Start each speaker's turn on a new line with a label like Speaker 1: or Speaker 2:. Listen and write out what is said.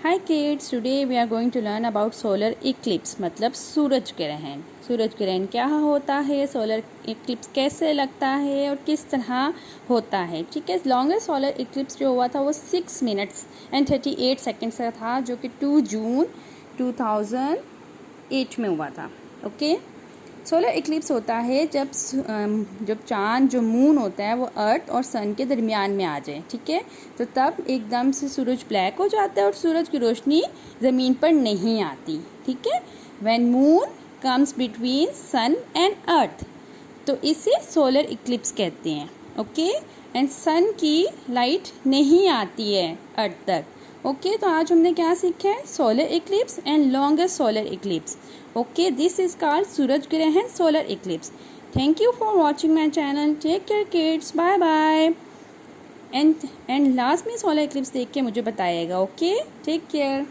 Speaker 1: Hi kids, today we are going to learn about solar eclipse मतलब सूरज ग्रहण। सूरज ग्रहण क्या होता है, सोलर इक्लिप्स कैसे लगता है और किस तरह होता है। ठीक है, लॉन्गेस्ट सोलर इक्लिप्स जो हुआ था वो 6 मिनट्स एंड 38 सेकेंड्स का था, जो कि 2 जून 2008 में हुआ था। ओके, सोलर इक्लिप्स होता है जब चांद जो मून होता है वो अर्थ और सन के दरमियान में आ जाए। ठीक है, तो तब एकदम से सूरज ब्लैक हो जाता है और सूरज की रोशनी ज़मीन पर नहीं आती। ठीक है, when moon comes between sun and earth, तो इसे सोलर इक्लिप्स कहते हैं। ओके, एंड सन की लाइट नहीं आती है अर्थ तक। ओके, तो आज हमने क्या सीखा है, solar eclipse and longest solar eclipse. Okay, this is called suraj grahan solar eclipse. Thank you for watching my channel. Take care kids, bye bye. And last में सोलर इक्लिप्स देख के मुझे बताइएगा। Okay, take care.